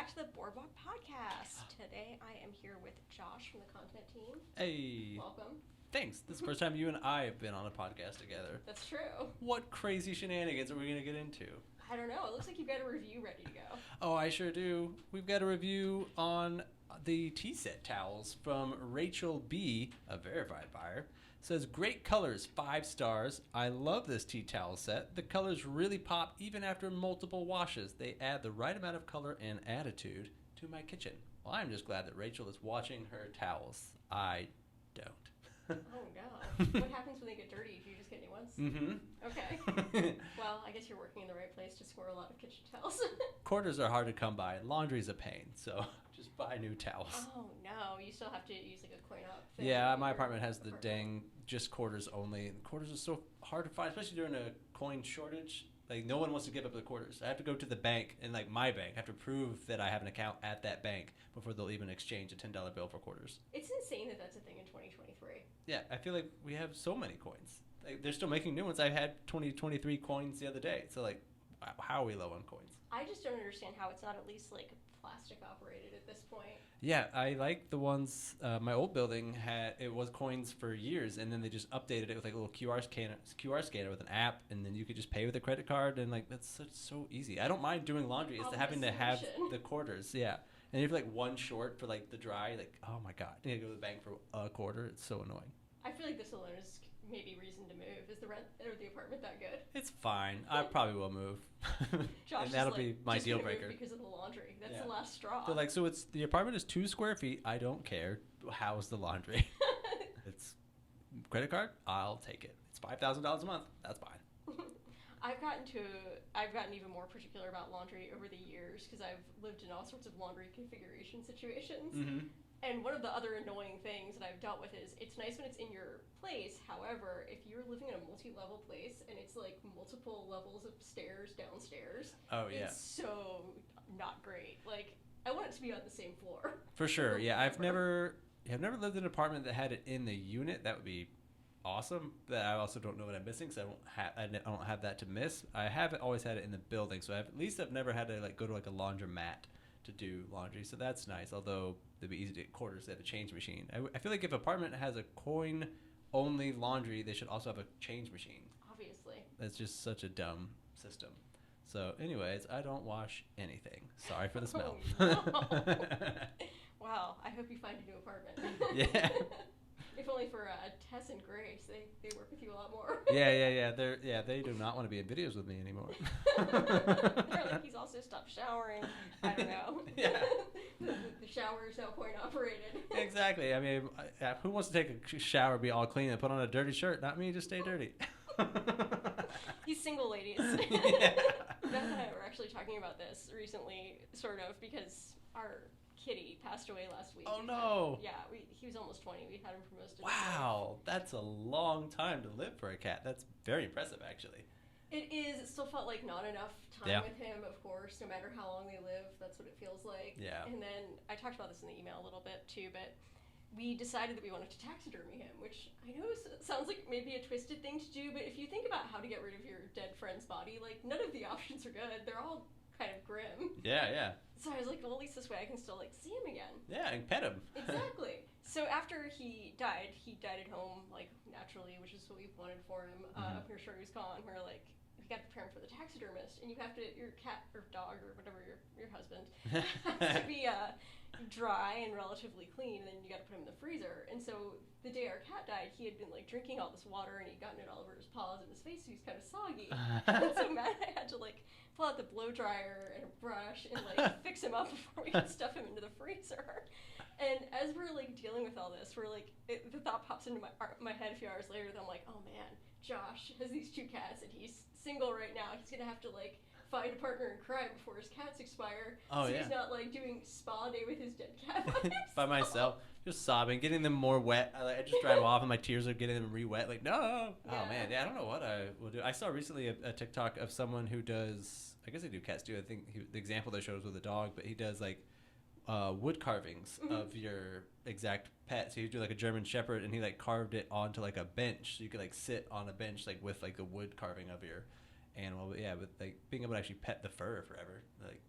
to the Boredwalk Podcast. Today I am here with Josh from the content team. Hey. Welcome. Thanks. This is the first time you and I have been on a podcast together. That's true. What crazy shenanigans are we going to get into? I don't know. It looks like you've got a review ready to go. Oh, I sure do. We've got a review on the tea set towels from Rachel B., a verified buyer. Says, great colors, 5 stars. I love this tea towel set. The colors really pop even after multiple washes. They add the right amount of color and attitude to my kitchen. Well, I'm just glad that Rachel is washing her towels. I don't. Oh, no. What happens when they get dirty? Do you just get new ones? Mm-hmm. Okay. Well, I guess you're working in the right place to score a lot of kitchen towels. Quarters are hard to come by. Laundry's a pain, so just buy new towels. Oh, no. You still have to use like a coin op thing. Yeah, my apartment has the dang just quarters only. And quarters are so hard to find, especially during a coin shortage. Like, no one wants to give up the quarters. I have to go to the bank, and like my bank, I have to prove that I have an account at that bank before they'll even exchange a $10 bill for quarters. It's insane that that's a thing in 2023. Yeah, I feel like we have so many coins. Like, they're still making new ones. I had 2023 coins the other day. So, like, how are we low on coins? I just don't understand how it's not at least like plastic operated at this point. Yeah, I like the ones, my old building had, it was coins for years, and then they just updated it with like a little QR scanner with an app, and then you could just pay with a credit card, and like, that's so easy. I don't mind doing laundry, it's having to have the quarters, yeah. And if you're like one short for like the dry, like, oh my god, you gotta go to the bank for a quarter, it's so annoying. I feel like this alone is maybe reason to move. Is the rent or the apartment that good? It's fine. I probably will move. Josh and that'll is be my deal breaker. Because of the laundry. That's the last straw. So like, so it's the apartment is 2 square feet. I don't care. How's the laundry? It's credit card. I'll take it. It's $5,000 a month. That's fine. I've gotten even more particular about laundry over the years because I've lived in all sorts of laundry configuration situations. Mm-hmm. And one of the other annoying things that I've dealt with is it's nice when it's in your place. However, if you're living in a multi-level place and it's like multiple levels of stairs downstairs, it's so not great. Like, I want it to be on the same floor. For sure. Yeah, I've never lived in an apartment that had it in the unit. That would be awesome. But I also don't know what I'm missing because I don't have that to miss. I haven't always had it in the building, so I've never had to like go to like a laundromat to do laundry, so that's nice. Although it'd be easy to get quarters, they have a change machine. I feel like if an apartment has a coin only laundry, they should also have a change machine. Obviously. That's just such a dumb system. So anyways, I don't wash anything. Sorry for the smell. Oh, no. Wow, I hope you find a new apartment. Yeah. If only for Tess and Grace, they work with you a lot more. Yeah. They do not want to be in videos with me anymore. They're like, he's also stopped showering. I don't know. Yeah. The shower is now coin operated. Exactly. I mean, who wants to take a shower, be all clean, and put on a dirty shirt? Not me. Just stay dirty. He's single, ladies. Yeah. Beth and I were actually talking about this recently, sort of, because our kitty passed away last week. Oh, no. He was almost 20. We had him for most of Wow, that's a long time to live for a cat. That's very impressive, actually. It is. It still felt like not enough time with him, of course, no matter how long they live. That's what it feels like. Yeah. And then I talked about this in the email a little bit, too, but we decided that we wanted to taxidermy him, which I know sounds like maybe a twisted thing to do, but if you think about how to get rid of your dead friend's body, like, none of the options are good. They're all kind of grim. Yeah. So I was like, well, at least this way I can still, like, see him again. Yeah, and pet him. Exactly. So after he died at home, like, naturally, which is what we wanted for him. We were sure he was gone. We were like, we got to prepare him for the taxidermist, and you have to, your cat or dog or whatever, your husband, has to be dry and relatively clean, and then you got to put him in the freezer. And so the day our cat died, he had been like drinking all this water, and he'd gotten it all over his paws and his face, so he was kind of soggy. And so Matt and I had to like pull out the blow dryer and a brush and like fix him up before we could stuff him into the freezer. And as we're like dealing with all this, we're like, the thought pops into my head a few hours later that I'm like, oh man, Josh has these 2 cats and he's single right now. He's gonna have to like find a partner and cry before his cats expire. Oh, so yeah. he's not like doing spa day with his dead cat by myself, just sobbing, getting them more wet. I just drive off and my tears are getting them re-wet. Like, no. Yeah. Oh man, I don't know what I will do. I saw recently a TikTok of someone who does, I guess they do cats too. I think the example they showed was with a dog, but he does like wood carvings of your exact pet. So you do like a German Shepherd, and he like carved it onto like a bench, so you could like sit on a bench like with like the wood carving of your animal. But yeah, with like being able to actually pet the fur forever, like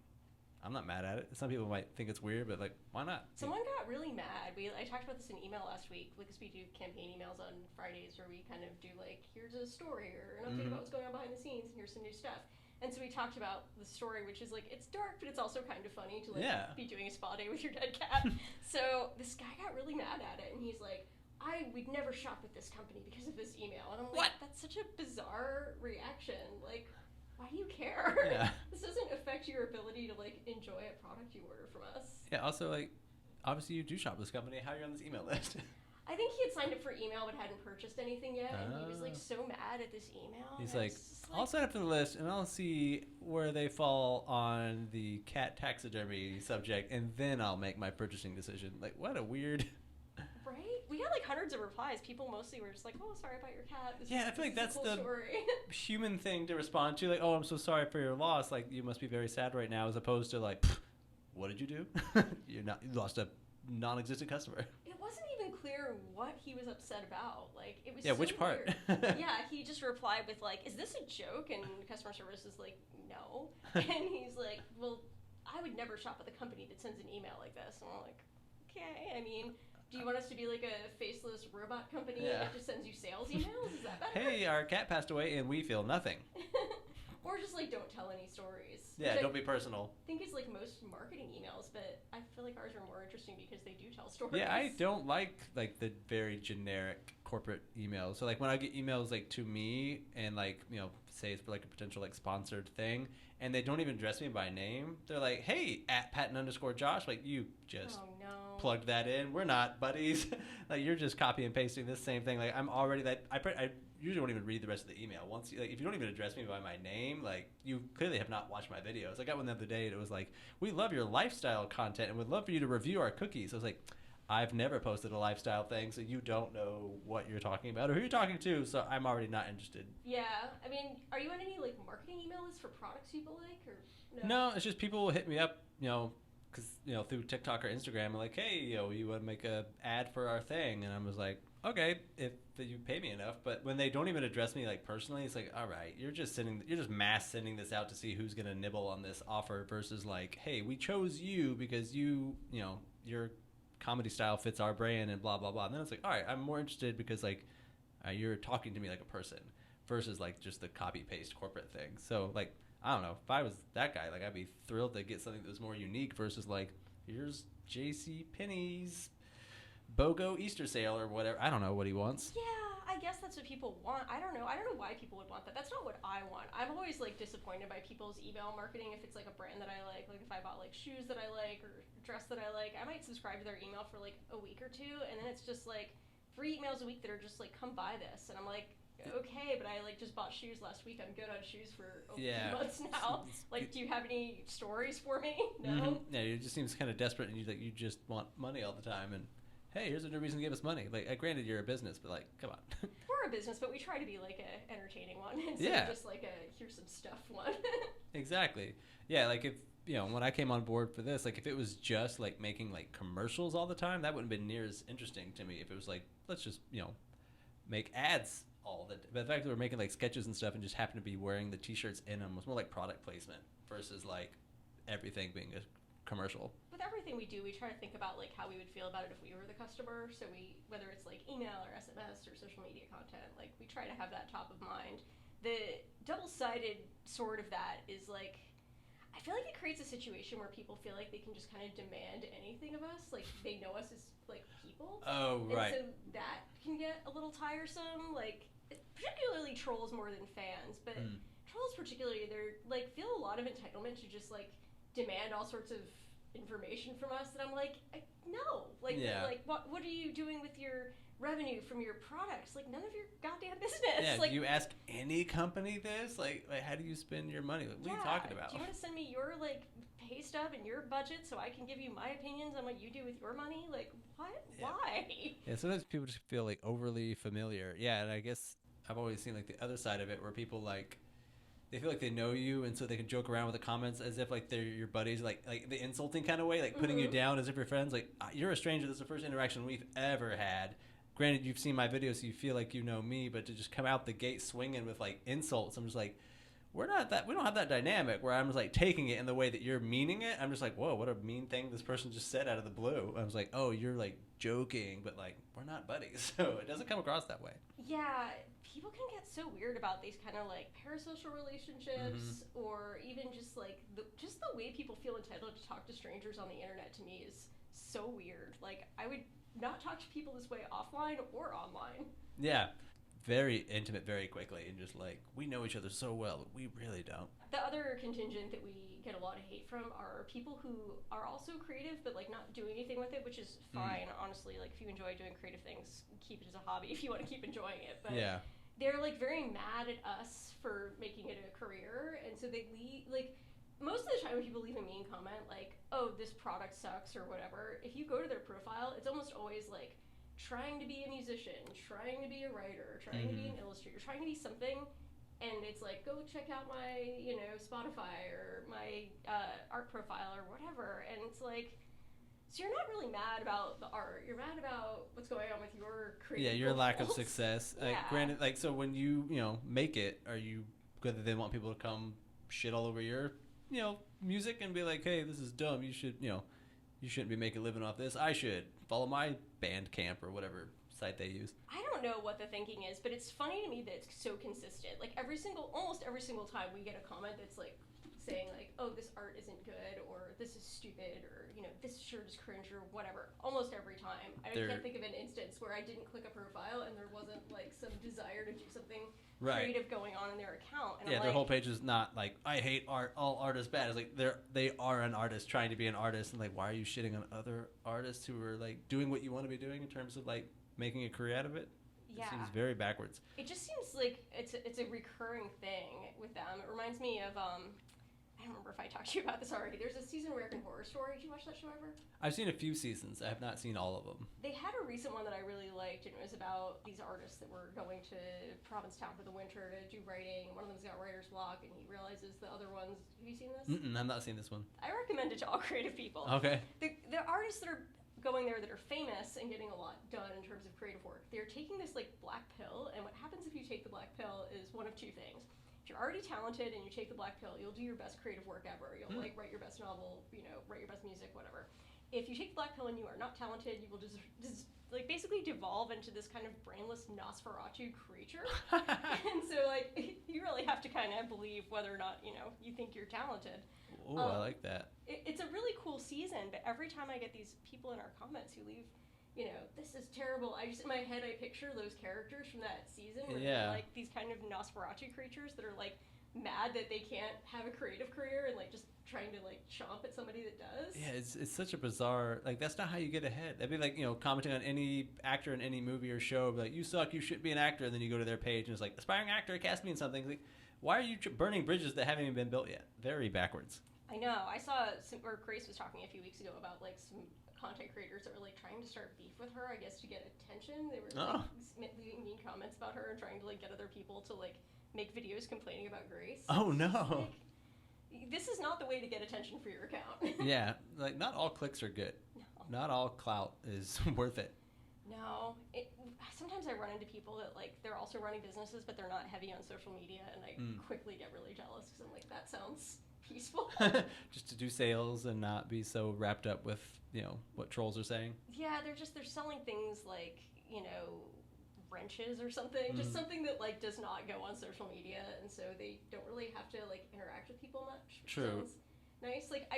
I'm not mad at it. Some people might think it's weird, but like, why not? Someone got really mad. I talked about this in email last week because we do campaign emails on Fridays where we kind of do like, here's a story or an update about what's going on behind the scenes and here's some new stuff. And so we talked about the story, which is like, it's dark, but it's also kind of funny to like be doing a spa day with your dead cat. So this guy got really mad at it and he's like, we'd never shop with this company because of this email. And I'm like, what? That's such a bizarre reaction. Like, why do you care? Yeah. This doesn't affect your ability to like enjoy a product you order from us. Yeah, also like, obviously you do shop with this company. How are you on this email list? I think he had signed up for email but hadn't purchased anything yet, and he was like so mad at this email. He's like, I'll sign up for the list and I'll see where they fall on the cat taxidermy subject, and then I'll make my purchasing decision. Like, what a weird... Right? We got like hundreds of replies. People mostly were just like, oh, sorry about your cat. I feel like that's cool the human thing to respond to. Like, oh, I'm so sorry for your loss. Like, you must be very sad right now, as opposed to like, what did you do? You lost a non-existent customer. It wasn't even clear what he was upset about. Like, it was which part? Yeah, he just replied with like, is this a joke? And customer service is like, no. And he's like, well, I would never shop with a company that sends an email like this. And we're like, okay, I mean... Do you want us to be like a faceless robot company that just sends you sales emails? Is that better? Hey, our cat passed away and we feel nothing. Or just like don't tell any stories. Yeah, don't be personal. I think it's like most marketing emails, but I feel like ours are more interesting because they do tell stories. Yeah, I don't like the very generic corporate emails. So like when I get emails like to me and like, you know, say it's for like a potential like sponsored thing, and they don't even address me by name. They're like, hey, @Patton_Josh. Like, you just plugged that in. We're not buddies. Like, you're just copy and pasting this same thing. Like, I'm already that. I usually won't even read the rest of the email. Once, like, if you don't even address me by my name, like, you clearly have not watched my videos. I got one the other day and it was like, we love your lifestyle content and would love for you to review our cookies. I was like, I've never posted a lifestyle thing, so you don't know what you're talking about or who you're talking to, so I'm already not interested. Yeah, I mean, are you on any like marketing email lists for products people like, or no? No, it's just people will hit me up, you know, because, you know, through TikTok or Instagram, and like, hey, you know, you want to make a ad for our thing, and I was like, okay, if you pay me enough. But when they don't even address me like personally, it's like, all right, you're just mass sending this out to see who's gonna nibble on this offer versus like, hey, we chose you because you know, your comedy style fits our brand and blah blah blah. And then it's like, all right, I'm more interested because like you're talking to me like a person versus like just the copy paste corporate thing. So like, I don't know, if I was that guy, like I'd be thrilled to get something that was more unique versus like, here's JC Penney's BOGO Easter sale or whatever. I don't know what he wants. Yeah, I guess that's what people want. I don't know why people would want that. That's not what I want. I'm always like disappointed by people's email marketing if it's like a brand that I like if I bought like shoes that I like or dress that I like, I might subscribe to their email for like a week or two, and then it's just like 3 emails a week that are just like, come buy this, and I'm like, okay, but I like just bought shoes last week. I'm good on shoes for a few months now. Like, do you have any stories for me? No. Mm-hmm. Yeah, it just seems kind of desperate, and you just want money all the time. And hey, here's a new reason to give us money. Like, granted, you're a business, but like, come on. We're a business, but we try to be like a entertaining one instead of just like a here's some stuff one. Exactly. Yeah, like if, you know, when I came on board for this, like if it was just like making like commercials all the time, that wouldn't have been near as interesting to me. If it was like, let's just, you know, make ads all the but the fact that we're making like sketches and stuff and just happen to be wearing the t-shirts in them was more like product placement versus like everything being a commercial. With everything we do, we try to think about like how we would feel about it if we were the customer. So we, whether it's like email or SMS or social media content, like we try to have that top of mind. The double-sided sword of that is like, I feel like it creates a situation where people feel like they can just kind of demand anything of us. Like, they know us as, like, people. Oh, right. And so that can get a little tiresome. Like, particularly trolls more than fans. But trolls particularly, they're, like, feel a lot of entitlement to just, like, demand all sorts of information from us. And I'm like, no. Like, like what are you doing with your revenue from your products? Like, none of your goddamn business. Yeah, like, you ask any company this? Like how do you spend your money? Like, what are you talking about? Do you want to send me your, like, pay stub and your budget so I can give you my opinions on what you do with your money? Like, what? Yeah. Why? Yeah, sometimes people just feel, like, overly familiar. Yeah, and I guess I've always seen, like, the other side of it where people, like, they feel like they know you, and so they can joke around with the comments as if, like, they're your buddies, like the insulting kind of way, like, putting you down as if you're friends. Like, you're a stranger. This is the first interaction we've ever had. Granted, you've seen my videos, so you feel like you know me, but to just come out the gate swinging with, like, insults, I'm just like, we don't have that dynamic where I'm just like taking it in the way that you're meaning it. I'm just like, whoa, what a mean thing this person just said out of the blue. I was like, oh, you're like joking, but like we're not buddies, so it doesn't come across that way. Yeah, people can get so weird about these kind of like parasocial relationships, or even just like the way people feel entitled to talk to strangers on the internet. To me is so weird. Like I would not talk to people this way offline or online. Yeah. Very intimate very quickly, and just like we know each other so well, but we really don't. The other contingent that we get a lot of hate from are people who are also creative but like not doing anything with it, which is fine. Honestly, like if you enjoy doing creative things, keep it as a hobby if you want to keep enjoying it. But yeah, they're like very mad at us for making it a career, and so they leave. Like most of the time when people leave a mean comment like, oh, this product sucks or whatever, if you go to their profile, it's almost always like trying to be a musician, trying to be a writer, trying to be an illustrator, trying to be something, and it's like, go check out my, Spotify or my art profile or whatever, and it's like, so you're not really mad about the art, you're mad about what's going on with your creative your goals. lack of success. Like, granted, like, so when you, make it, are you good that they want people to come shit all over your, music and be like, hey, this is dumb, you should, you shouldn't be making a living off this. I should follow my Bandcamp or whatever site they use. I don't know what the thinking is, but it's funny to me that it's so consistent. Like almost every single time we get a comment that's like saying like, oh, this art isn't good, or this is stupid, or this shirt is cringe, or whatever. Almost every time. I can't think of an instance where I didn't click a profile and there wasn't like some desire to do something creative going on in their account. And their whole page is not like, I hate art, all art is bad. It's like they are an artist trying to be an artist, and like, why are you shitting on other artists who are like doing what you want to be doing in terms of like making a career out of it? It seems very backwards. It just seems like it's a recurring thing with them. It reminds me of I don't remember if I talked to you about this already. There's a season of American Horror Story. Did you watch that show ever? I've seen a few seasons. I have not seen all of them. They had a recent one that I really liked, and it was about these artists that were going to Provincetown for the winter to do writing. One of them's got writer's block, and he realizes the other ones... Have you seen this? I've not seen this one. I recommend it to all creative people. Okay. The artists that are going there that are famous and getting a lot done in terms of creative work, they're taking this like black pill, and what happens if you take the black pill is one of two things. If you're already talented and you take the black pill, you'll do your best creative work ever. You'll like write your best novel, write your best music, whatever. If you take the black pill and you are not talented, you will just like basically devolve into this kind of brainless Nosferatu creature. And so like you really have to kind of believe whether or not you think you're talented. Oh, I like that. It's a really cool season, but every time I get these people in our comments who leave, this is terrible. I just, in my head, I picture those characters from that season where they're like these kind of Nosferatu creatures that are like mad that they can't have a creative career and like just trying to like chomp at somebody that does. Yeah, it's such a bizarre, like that's not how you get ahead. That'd be like, commenting on any actor in any movie or show, like, you suck, you shouldn't be an actor, and then you go to their page and it's like, aspiring actor, cast me in something. It's like, why are you burning bridges that haven't even been built yet? Very backwards. I know. I saw Grace was talking a few weeks ago about like some content creators that were like trying to start beef with her, I guess, to get attention. They were like leaving mean comments about her and trying to like get other people to like make videos complaining about Grace. Oh no. Like, this is not the way to get attention for your account. Yeah, like not all clicks are good. No. Not all clout is worth it. No. Sometimes I run into people that like they're also running businesses, but they're not heavy on social media, and I quickly get really jealous because I'm like, that sounds peaceful. Just to do sales and not be so wrapped up with what trolls are saying. Yeah, they're selling things like wrenches or something, just something that like does not go on social media, and so they don't really have to like interact with people much. True. Sounds nice. Like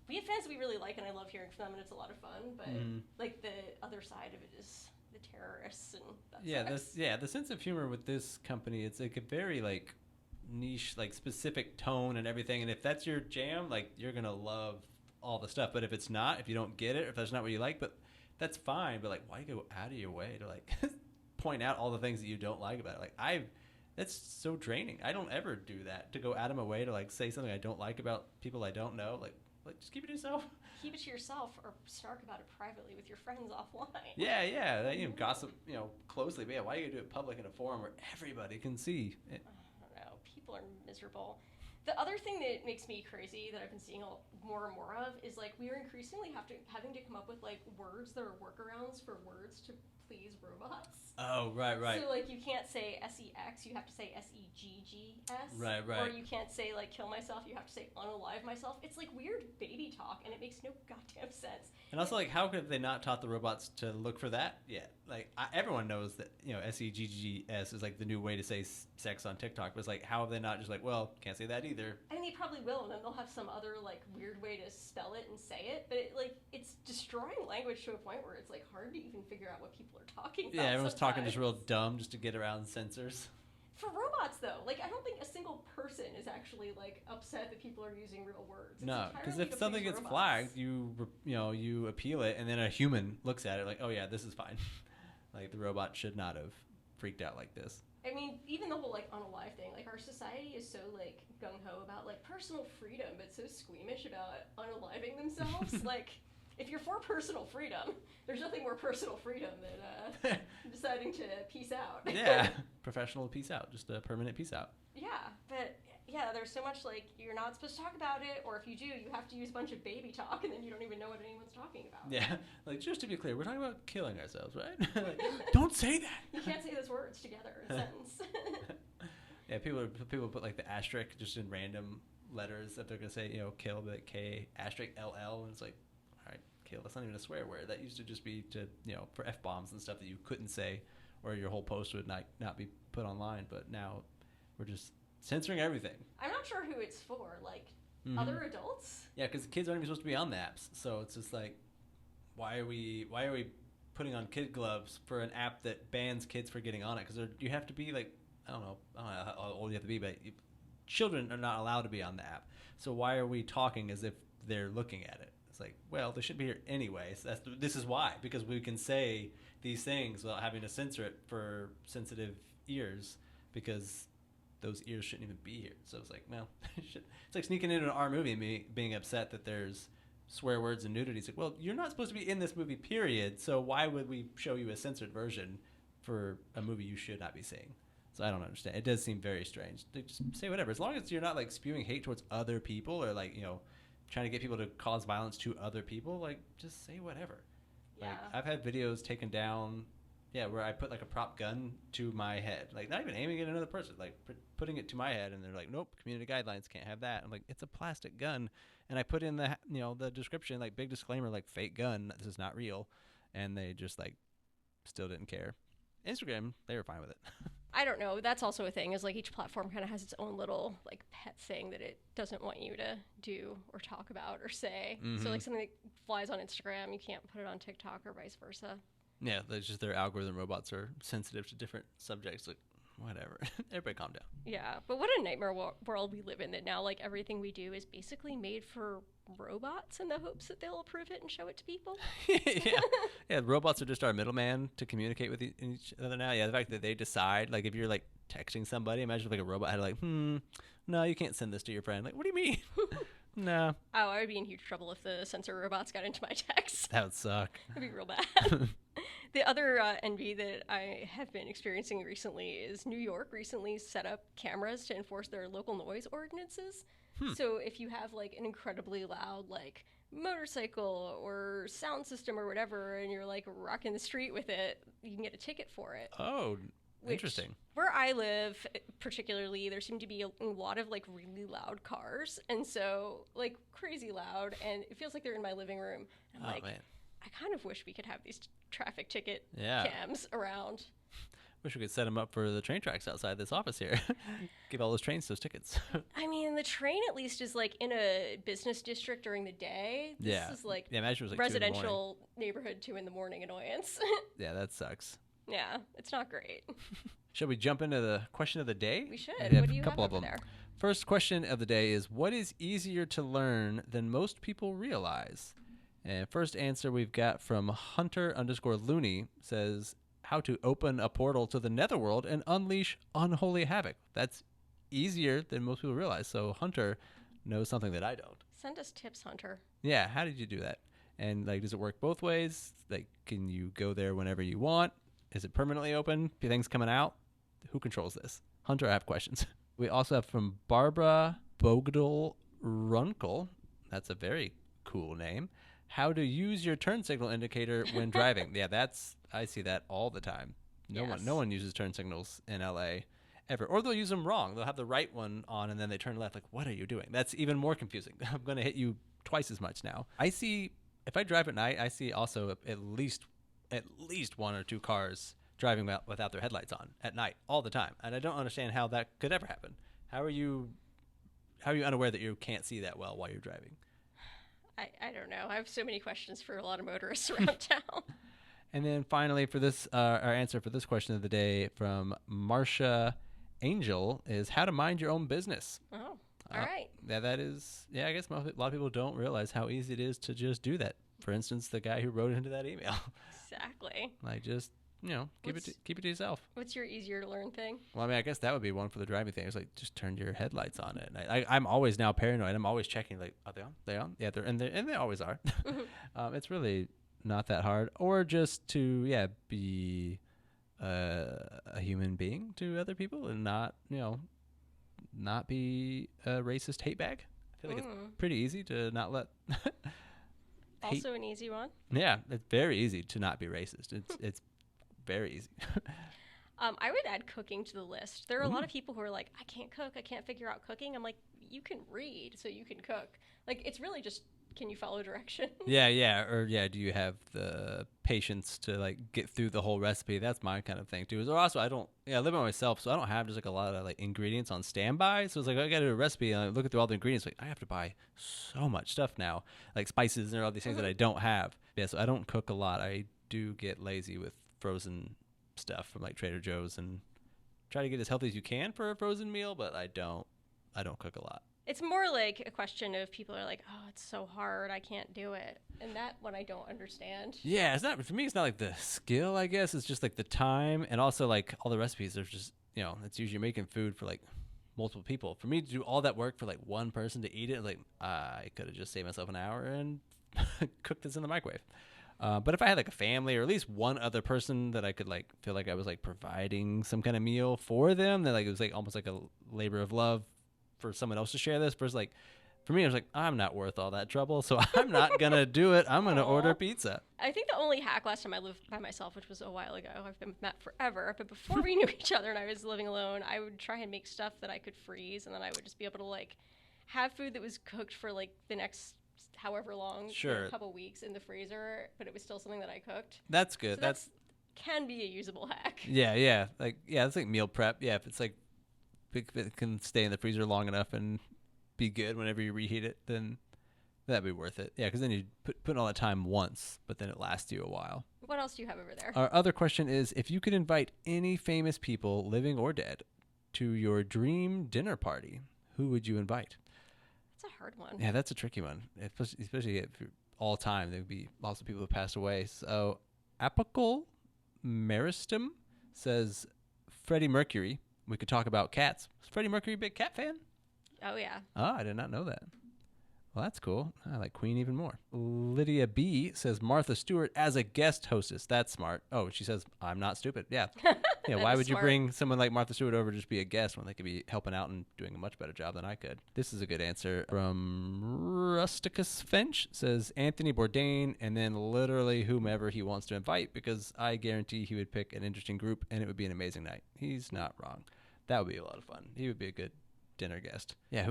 we have fans that we really like, and I love hearing from them, and it's a lot of fun. But like the other side of it is the terrorists, and that the sense of humor with this company, it's like a very like niche, like specific tone and everything. And if that's your jam, like you're gonna love all the stuff. But if it's not, if you don't get it, if that's not what you like, but that's fine. But like, why go out of your way to like point out all the things that you don't like about it? Like that's so draining. I don't ever do that, to go out of my way to like say something I don't like about people I don't know. Like just keep it to yourself. Keep it to yourself, or snark about it privately with your friends offline. Yeah. Gossip, closely. But yeah, why are you gonna do it public in a forum where everybody can see? I don't know. People are miserable. The other thing that makes me crazy that I've been seeing more and more of is like we are increasingly having to come up with like words that are workarounds for words to please robots. Oh, right. So like you can't say sex, you have to say seggs. Right. Or you can't say like kill myself, you have to say unalive myself. It's like weird baby talk, and it makes no goddamn sense. And also, like, how could they not taught the robots to look for that yet? Like, everyone knows that, you know, seggs is like the new way to say sex on TikTok. But it's like, how have they not just like, well, can't say that either? I mean, they probably will, and then they'll have some other like weird way to spell it and say it. But it's destroying language to a point where it's like hard to even figure out what people are talking about. Yeah, everyone's sometimes. talking just real dumb just to get around censors. For robots, though, like I don't think a single person is actually like upset that people are using real words. It's No, because if something gets robots. flagged, you appeal it, and then a human looks at it like, oh yeah, this is fine. Like the robot should not have freaked out like this. I mean, even the whole like unalive thing, like our society is so like gung ho about like personal freedom, but so squeamish about unaliving themselves. Like, if you're for personal freedom, there's nothing more personal freedom than deciding to peace out. Yeah, professional peace out, just a permanent peace out. Yeah, but yeah, there's so much like you're not supposed to talk about it, or if you do, you have to use a bunch of baby talk, and then you don't even know what anyone's talking about. Yeah, like just to be clear, we're talking about killing ourselves, right? Like, don't say that. You can't say those words together in a sentence. Yeah, people put like the asterisk just in random letters that they're gonna say, you know, kill, but K asterisk LL, and it's like, all right, kill. That's not even a swear word. That used to just be to, you know, for F-bombs and stuff that you couldn't say, or your whole post would not be put online. But now we're just censoring everything. I'm not sure who it's for, like other adults. Yeah, because kids aren't even supposed to be on the apps, so it's just like, why are we putting on kid gloves for an app that bans kids for getting on it? Because you have to be like, I don't know how old you have to be, but children are not allowed to be on the app. So why are we talking as if they're looking at it? It's like, well, they should be here anyway. So this is why, because we can say these things without having to censor it for sensitive ears, because those ears shouldn't even be here. So it's like, well, it's like sneaking into our movie and being upset that there's swear words and nudity. It's like, well, you're not supposed to be in this movie, period. So why would we show you a censored version for a movie you should not be seeing? So I don't understand. It does seem very strange. They just say whatever. As long as you're not like spewing hate towards other people or like, you know, trying to get people to cause violence to other people, like just say whatever. Yeah. Like I've had videos taken down, where I put like a prop gun to my head, like not even aiming at another person, like putting it to my head, and they're like, nope, community guidelines can't have that. I'm like, it's a plastic gun, and I put in the the description, like big disclaimer, like fake gun, this is not real, and they just like still didn't care. Instagram, they were fine with it. I don't know. That's also a thing, is like each platform kind of has its own little like pet thing that it doesn't want you to do or talk about or say. Mm-hmm. So like something that flies on Instagram, you can't put it on TikTok or vice versa. Yeah, that's just their algorithm. Robots are sensitive to different subjects. Like, whatever. Everybody calm down. Yeah, but what a nightmare world we live in, that now like everything we do is basically made for robots in the hopes that they'll approve it and show it to people. Yeah, robots are just our middleman to communicate with each other now. Yeah, the fact that they decide, like if you're like texting somebody, imagine if like a robot had like, no, you can't send this to your friend. Like, what do you mean? No. Oh, I would be in huge trouble if the censor robots got into my text. That would suck. That'd be real bad. The other envy that I have been experiencing recently is New York recently set up cameras to enforce their local noise ordinances. So if you have like an incredibly loud like motorcycle or sound system or whatever, and you're like rocking the street with it, you can get a ticket for it. Oh, interesting. Where I live, particularly, there seem to be a lot of like really loud cars, and so like crazy loud, and it feels like they're in my living room. And I'm man. I kind of wish we could have these traffic ticket cams around. Wish we could set them up for the train tracks outside this office here. Give all those trains those tickets. I mean, the train at least is like in a business district during the day. This is like, imagine it was like residential neighborhood 2 a.m. annoyance. Yeah, that sucks. Yeah, it's not great. Should we jump into the question of the day? We should. What do you have over there? First question of the day is, what is easier to learn than most people realize? And first answer we've got from Hunter_Looney says, how to open a portal to the netherworld and unleash unholy havoc. That's easier than most people realize. So Hunter knows something that I don't. Send us tips, Hunter. Yeah, how did you do that? And like, does it work both ways? Like, can you go there whenever you want? Is it permanently open? Things coming out? Who controls this? Hunter, I have questions. We also have from Barbara Bogdal Runkel. That's a very cool name. How to use your turn signal indicator when driving. Yeah, I see that all the time. No one uses turn signals in LA ever. Or they'll use them wrong. They'll have the right one on and then they turn left. Like, what are you doing? That's even more confusing. I'm going to hit you twice as much now. If I drive at night, I see also at least one or two cars driving without their headlights on at night all the time. And I don't understand how that could ever happen. How are you unaware that you can't see that well while you're driving? I don't know. I have so many questions for a lot of motorists around town. And then finally, for this, our answer for this question of the day from Marcia Angel is how to mind your own business. Oh, all right. Yeah, that is. Yeah, I guess a lot of people don't realize how easy it is to just do that. For instance, the guy who wrote into that email. Exactly. Like just keep it to yourself. What's your easier to learn thing? Well, I mean, I guess that would be one for the driving thing. It's like just turn your headlights on it. And I'm always now paranoid. I'm always checking like, are they on? They on? Yeah, they always are. Mm-hmm. It's really not that hard, or just to be a human being to other people and not be a racist hate bag. I feel like it's pretty easy to not let. Also an easy one. Yeah, it's very easy to not be racist. It's very easy. I would add cooking to the list. There are a lot of people who are like, I can't cook. I can't figure out cooking. I'm like, you can read, so you can cook. Like, it's really just, can you follow directions? Yeah. Or do you have the patience to like get through the whole recipe? That's my kind of thing too. Or also, I live by myself, so I don't have just like a lot of like ingredients on standby. So it's like I got to do a recipe and I look through all the ingredients. Like I have to buy so much stuff now, like spices and all these things that I don't have. Yeah, so I don't cook a lot. I do get lazy with frozen stuff from like Trader Joe's and try to get as healthy as you can for a frozen meal, but I don't cook a lot. It's more like a question of people are like, oh, it's so hard, I can't do it. And that one I don't understand. Yeah, for me, it's not like the skill, I guess. It's just like the time. And also like all the recipes, there's just, it's usually making food for like multiple people. For me to do all that work for like one person to eat it, like I could have just saved myself an hour and cooked this in the microwave. But if I had like a family or at least one other person that I could like feel like I was like providing some kind of meal for them, that like it was like almost like a labor of love for someone else to share this. Versus like for me, I was like, I'm not worth all that trouble, so I'm not gonna do it. I'm gonna order pizza. I think the only hack last time I lived by myself, which was a while ago, I've been with Matt forever, but before we knew each other and I was living alone, I would try and make stuff that I could freeze, and then I would just be able to like have food that was cooked for like the next however long, sure, a couple weeks in the freezer, but it was still something that I cooked. That's good. So that's can be a usable hack. Yeah. It's like meal prep. Yeah, if it's like if it can stay in the freezer long enough and be good whenever you reheat it, then that'd be worth it. Yeah, because then you put in all that time once, but then it lasts you a while. What else do you have over there? Our other question is, if you could invite any famous people, living or dead, to your dream dinner party, who would you invite? That's a hard one. Yeah, that's a tricky one, especially if all time. There would be lots of people who passed away. So, Apical Meristem says Freddie Mercury. We could talk about cats. Is Freddie Mercury a big cat fan? Oh, yeah. Oh, I did not know that. Well, that's cool. I like Queen even more. Lydia B says Martha Stewart as a guest hostess. That's smart. Oh, she says, I'm not stupid. Yeah. Yeah. Why would you bring someone like Martha Stewart over to just be a guest when they could be helping out and doing a much better job than I could? This is a good answer from Rusticus Finch. Says Anthony Bourdain and then literally whomever he wants to invite, because I guarantee he would pick an interesting group and it would be an amazing night. He's not wrong. That would be a lot of fun. He would be a good dinner guest. Yeah,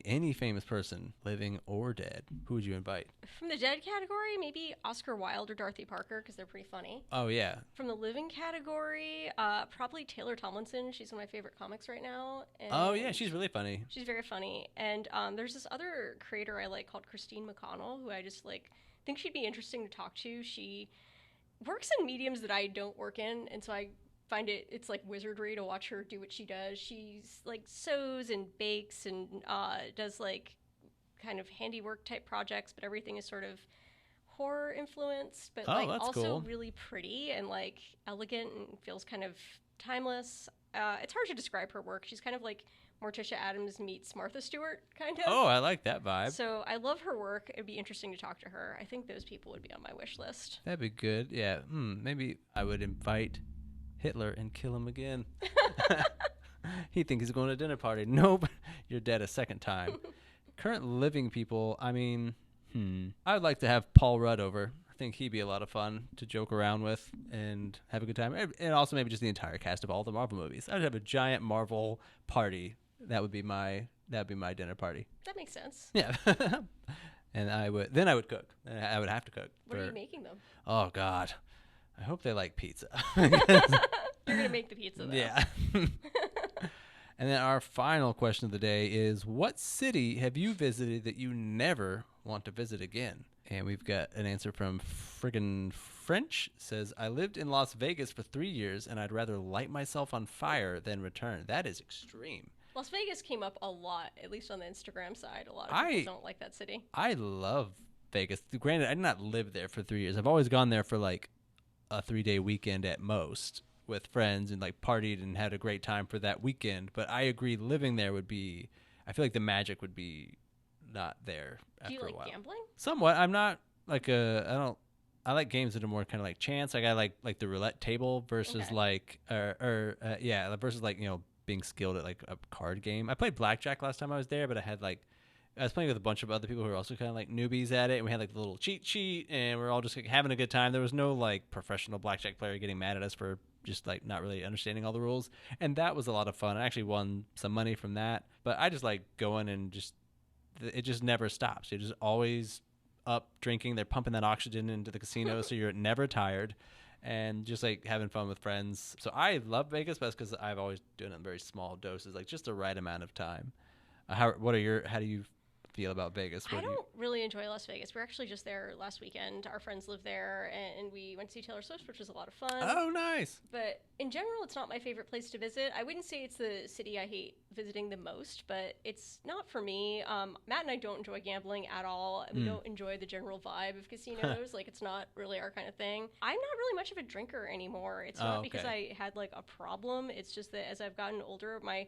any famous person, living or dead, who would you invite? From the dead category, maybe Oscar Wilde or Dorothy Parker, because they're pretty funny. Oh, yeah. From the living category, probably Taylor Tomlinson. She's one of my favorite comics right now. And oh, yeah, she's really funny. She's very funny. And there's this other creator I like called Christine McConnell, who I just think she'd be interesting to talk to. She works in mediums that I don't work in, and so I find it's like wizardry to watch her do what she does. She's like sews and bakes and does like kind of handiwork type projects, but everything is sort of horror influenced, but like also cool. Really pretty and like elegant and feels kind of timeless. It's hard to describe her work. She's kind of like Morticia Addams meets Martha Stewart, kind of. Oh, I like that vibe. So I love her work. It'd be interesting to talk to her. I think those people would be on my wish list. That'd be good. Yeah. Maybe I would invite Hitler and kill him again. He thinks he's going to a dinner party. Nope. you're dead a second time. Current living people, I mean, I would like to have Paul Rudd over. I think he'd be a lot of fun to joke around with and have a good time. And also maybe just the entire cast of all the Marvel movies. I'd have a giant Marvel party. That would be my dinner party. That makes sense. Yeah. And I would cook. I would have to cook. What are you making them? Oh God. I hope they like pizza. You're going to make the pizza though. Yeah. And then our final question of the day is, what city have you visited that you never want to visit again? And we've got an answer from friggin' French. It says, I lived in Las Vegas for 3 years, and I'd rather light myself on fire than return. That is extreme. Las Vegas came up a lot, at least on the Instagram side. A lot of people don't like that city. I love Vegas. Granted, I did not live there for 3 years. I've always gone there for like a 3-day weekend at most with friends and like partied and had a great time for that weekend. But I agree, living there would be, I feel like the magic would be not there after a while. Do you like gambling? Somewhat. I'm not like I like games that are more kind of like chance. Like I like the roulette table versus versus like, you know, being skilled at like a card game. I played blackjack last time I was there, but I was playing with a bunch of other people who were also kind of like newbies at it, and we had like the little cheat sheet, and we were all just like having a good time. There was no like professional blackjack player getting mad at us for just like not really understanding all the rules, and that was a lot of fun. I actually won some money from that, but I just like going and it just never stops. You're just always up drinking. They're pumping that oxygen into the casino, so you're never tired. And just like having fun with friends. So I love Vegas, but that's because I've always done it in very small doses, like just the right amount of time. How do you feel about Vegas? I don't really enjoy Las Vegas. We're actually just there last weekend. Our friends live there, and we went to see Taylor Swift, which was a lot of fun. Oh, nice. But in general, it's not my favorite place to visit. I wouldn't say it's the city I hate visiting the most, but it's not for me. Matt and I don't enjoy gambling at all. We don't enjoy the general vibe of casinos. Like, it's not really our kind of thing. I'm not really much of a drinker anymore. It's not because I had, like, a problem. It's just that as I've gotten older, my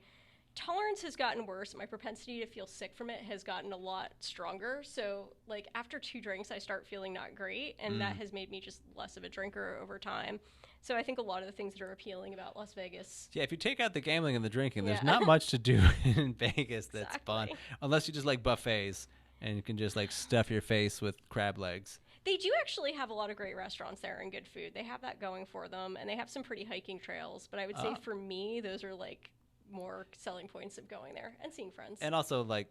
tolerance has gotten worse. My propensity to feel sick from it has gotten a lot stronger. So, like, after 2 drinks, I start feeling not great, and that has made me just less of a drinker over time. So I think a lot of the things that are appealing about Las Vegas. Yeah, if you take out the gambling and the drinking, there's not much to do in Vegas that's fun. Unless you just like buffets, and you can just, like, stuff your face with crab legs. They do actually have a lot of great restaurants there and good food. They have that going for them, and they have some pretty hiking trails. But I would say for me, those are, like, more selling points of going there and seeing friends. And also, like,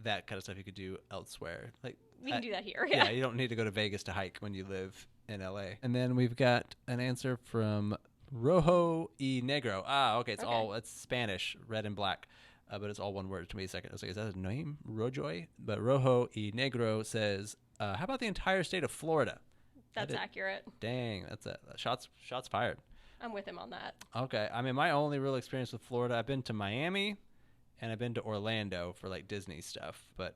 that kind of stuff you could do elsewhere. Like, we can do that here. Yeah, you don't need to go to Vegas to hike when you live in LA. And then we've got an answer from Rojo y Negro. Okay. It's Spanish, red and black. But it's all one word. To me a second. I was like, is that a name? Rojoy? But Rojo y Negro says, how about the entire state of Florida? That's accurate. Dang, that's it. Shots fired. I'm with him on that. Okay. I mean, my only real experience with Florida, I've been to Miami and I've been to Orlando for like Disney stuff. But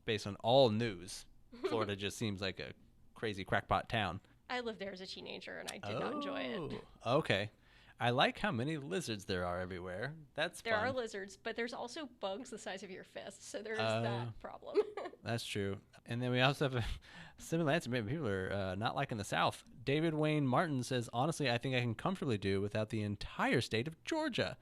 based on all news, Florida just seems like a crazy crackpot town. I lived there as a teenager and I did not enjoy it. Okay. I like how many lizards there are everywhere. That's fun. There are lizards, but there's also bugs the size of your fist. So there's that problem. That's true. And then we also have a similar answer. Maybe people are not liking the South. David Wayne Martin says, honestly, I think I can comfortably do without the entire state of Georgia.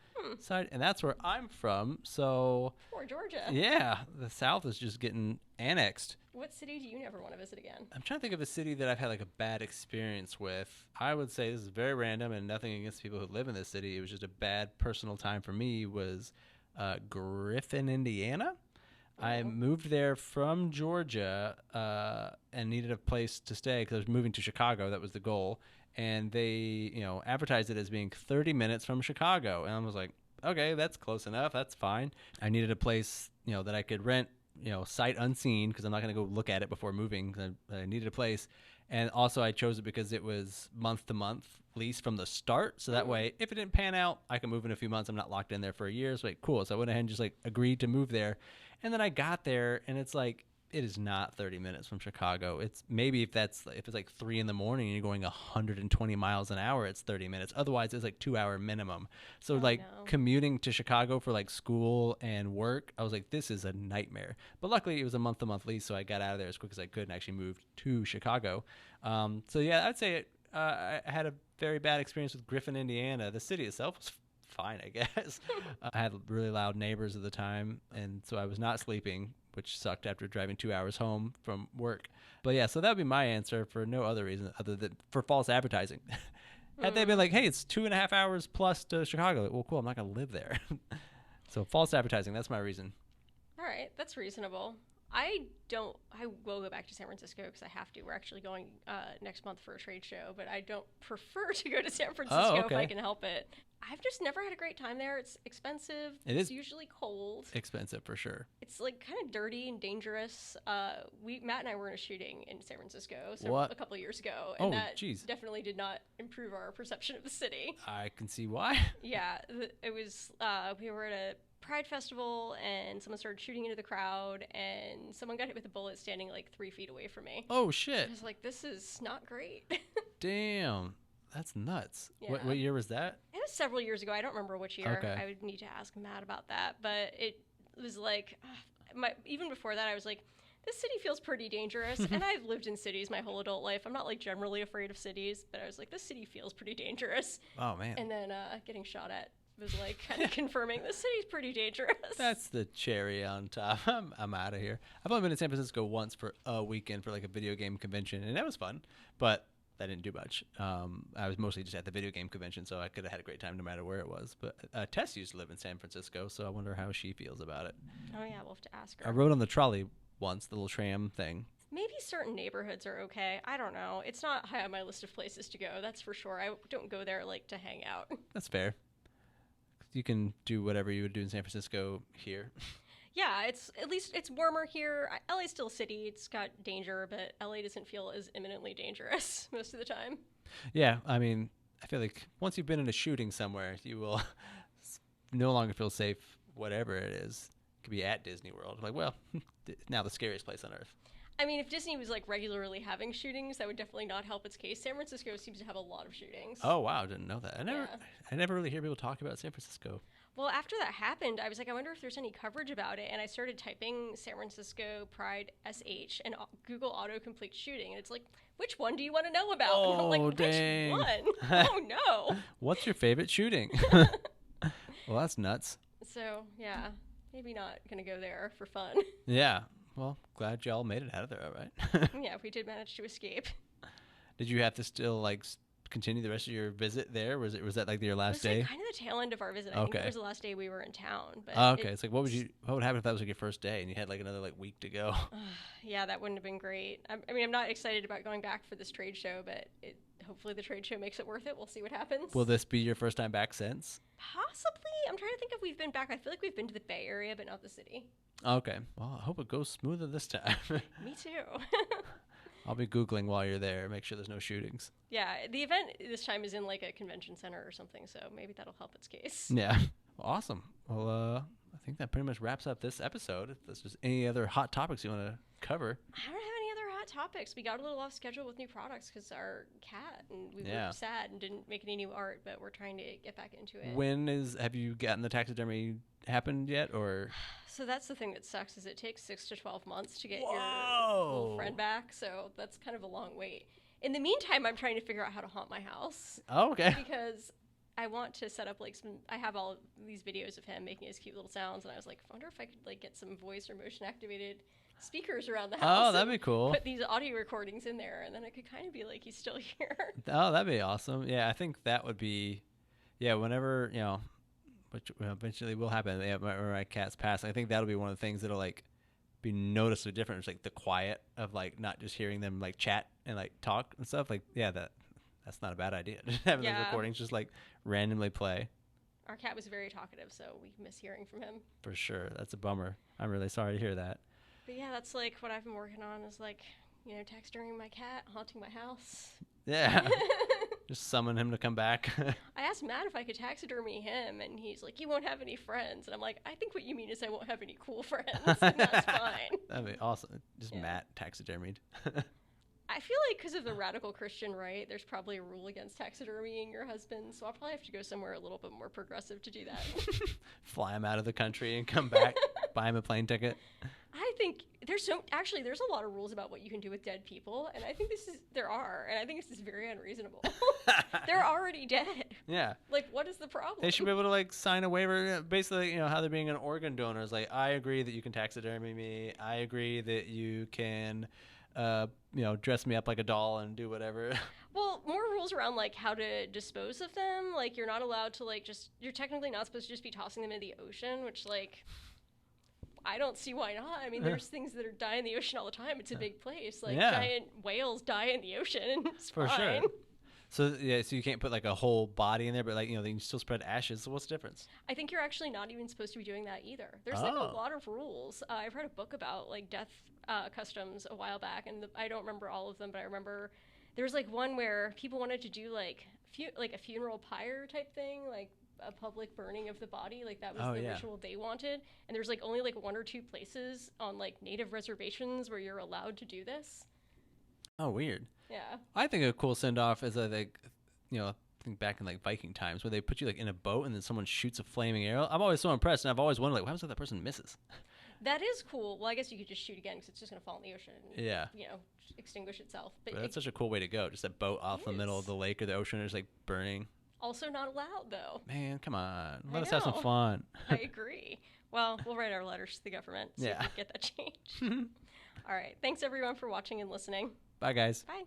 And that's where I'm from. So poor Georgia. Yeah, the South is just getting annexed. What city do you never want to visit again? I'm trying to think of a city that I've had like a bad experience with. I would say, this is very random and nothing against people who live in this city. It was just a bad personal time for me, was Griffin, Indiana. I moved there from Georgia and needed a place to stay because I was moving to Chicago. That was the goal. And they, advertised it as being 30 minutes from Chicago. And I was like, okay, that's close enough. That's fine. I needed a place, that I could rent, sight unseen, because I'm not going to go look at it before moving. I needed a place. And also I chose it because it was month to month lease from the start. So that way, if it didn't pan out, I can move in a few months. I'm not locked in there for a year. So cool. So I went ahead and just agreed to move there. And then I got there and it's like, it is not 30 minutes from Chicago. It's maybe if it's like 3 a.m. and you're going 120 miles an hour, it's 30 minutes. Otherwise, it's like 2-hour minimum. So commuting to Chicago for like school and work, I was like, this is a nightmare. But luckily, it was a month-to-month lease, so I got out of there as quick as I could and actually moved to Chicago. So yeah, I'd say I had a very bad experience with Griffin, Indiana. The city itself was fine, I guess. I had really loud neighbors at the time, and so I was not sleeping, which sucked after driving 2 hours home from work. But yeah, so that would be my answer for no other reason other than for false advertising. Had they been like, hey, it's 2.5 hours plus to Chicago, well, cool, I'm not going to live there. So false advertising, that's my reason. All right, that's reasonable. I will go back to San Francisco because I have to. We're actually going next month for a trade show, but I don't prefer to go to San Francisco if I can help it. I've just never had a great time there. It's expensive. It's usually cold. Expensive for sure. It's like kind of dirty and dangerous. Matt and I were in a shooting in San Francisco a couple of years ago, and that definitely did not improve our perception of the city. I can see why. Yeah, it was. We were at a Pride Festival, and someone started shooting into the crowd, and someone got hit with a bullet standing like 3 feet away from me. Oh shit! I was like, this is not great. Damn, that's nuts. Yeah. What year was that? It was several years ago. I don't remember which year. Okay. I would need to ask Matt about that, but it was like even before that, I was like, this city feels pretty dangerous. And I've lived in cities my whole adult life. I'm not like generally afraid of cities, but I was like, this city feels pretty dangerous. Oh man. And then getting shot at was like kind of confirming the city's pretty dangerous. That's the cherry on top. I'm out of here. I've only been in San Francisco once for a weekend for like a video game convention, and that was fun, but I didn't do much. I was mostly just at the video game convention, so I could have had a great time no matter where it was. But Tess used to live in San Francisco, so I wonder how she feels about it. Oh yeah, we'll have to ask her. I rode on the trolley once, the little tram thing. Maybe certain neighborhoods are okay. I don't know. It's not high on my list of places to go, that's for sure. I don't go there like to hang out. That's fair. You can do whatever you would do in San Francisco here. Yeah, it's warmer here. LA's still a city. It's got danger, but LA doesn't feel as imminently dangerous most of the time. Yeah, I mean, I feel like once you've been in a shooting somewhere, you will no longer feel safe, whatever it is. It could be at Disney World. Like, well, now the scariest place on earth. I mean, if Disney was like regularly having shootings, that would definitely not help its case. San Francisco seems to have a lot of shootings. Oh wow, I didn't know that. I never really hear people talk about San Francisco. Well, after that happened, I was like, I wonder if there's any coverage about it, and I started typing San Francisco Pride SH, and Google autocomplete shooting, and it's like, which one do you want to know about? Oh, and I'm like, dang. Which one? Oh no. What's your favorite shooting? Well, that's nuts. So yeah, maybe not gonna go there for fun. Yeah. Well, glad y'all made it out of there, all right. Yeah, we did manage to escape. Did you have to still like continue the rest of your visit there? Was that like your last day? It was like kind of the tail end of our visit. I think it was the last day we were in town. But okay. It's like what would happen if that was like your first day and you had like another like week to go? Yeah, that wouldn't have been great. I mean, I'm not excited about going back for this trade show, but hopefully the trade show makes it worth it. We'll see what happens. Will this be your first time back since? Possibly. I'm trying to think if we've been back. I feel like we've been to the Bay Area, but not the city. Okay. Well, I hope it goes smoother this time. Me too. I'll be Googling while you're there. Make sure there's no shootings. Yeah, the event this time is in like a convention center or something, so maybe that'll help its case. Yeah. Awesome. Well, I think that pretty much wraps up this episode. If there's just any other hot topics you want to cover. I don't have any other hot topics. We got a little off schedule with new products because our cat, and we were sad and didn't make any new art, but we're trying to get back into it. Have you gotten the taxidermy happened yet, or? So that's the thing that sucks is it takes 6 to 12 months to get your little friend back, so that's kind of a long wait. In the meantime, I'm trying to figure out how to haunt my house. Oh, okay. Because I want to set up like I have all these videos of him making his cute little sounds, and I was like, I wonder if I could like get some voice or motion activated speakers around the house. Oh, that'd be cool. Put these audio recordings in there, and then it could kind of be like he's still here. Oh, that'd be awesome. Yeah, I think that would be, whenever, which eventually will happen. Yeah, my cat's passed. I think that'll be one of the things that'll like be noticeably different. It's like the quiet of like not just hearing them like chat and like talk and stuff. Like, yeah, that's not a bad idea. Just having those recordings just like randomly play. Our cat was very talkative, so we miss hearing from him. For sure. That's a bummer. I'm really sorry to hear that. But yeah, that's like what I've been working on is like, taxiderming my cat, haunting my house. Yeah. Just summon him to come back. I asked Matt if I could taxidermy him, and he's like, you won't have any friends. And I'm like, I think what you mean is I won't have any cool friends, and that's fine. That'd be awesome. Just Matt taxidermied. I feel like because of the radical Christian right, there's probably a rule against taxidermying your husband, so I'll probably have to go somewhere a little bit more progressive to do that. Fly him out of the country and come back, buy him a plane ticket. I think there's a lot of rules about what you can do with dead people, and I think this is very unreasonable. They're already dead. Yeah. Like, what is the problem? They should be able to like sign a waiver, basically, how they're being an organ donor is like, I agree that you can taxidermy me. I agree that you can, dress me up like a doll and do whatever. Well, more rules around like how to dispose of them. Like, you're not allowed to you're technically not supposed to just be tossing them in the ocean, which like, I don't see why not. I mean, there's things that are dying in the ocean all the time. It's a big place. Like, giant whales die in the ocean. It's for fine. Sure. So so you can't put like a whole body in there, but like they can still spread ashes. So what's the difference? I think you're actually not even supposed to be doing that either. There's like a lot of rules. I've read a book about like death customs a while back, and I don't remember all of them, but I remember there was like one where people wanted to do like a funeral pyre type thing, like a public burning of the body. Like that was the ritual they wanted, and there's like only like 1 or 2 places on like native reservations where you're allowed to do this. Oh, weird. Yeah. I think a cool send off is I think back in like Viking times where they put you like in a boat and then someone shoots a flaming arrow. I'm always so impressed, and I've always wondered like, what happens if that person misses? That is cool. Well, I guess you could just shoot again because it's just going to fall in the ocean and, extinguish itself. But that's such a cool way to go. Just a boat off the middle of the lake or the ocean is like burning. Also not allowed, though. Man, come on. Let us have some fun. I agree. Well, we'll write our letters to the government so we can get that changed. All right. Thanks, everyone, for watching and listening. Bye, guys. Bye.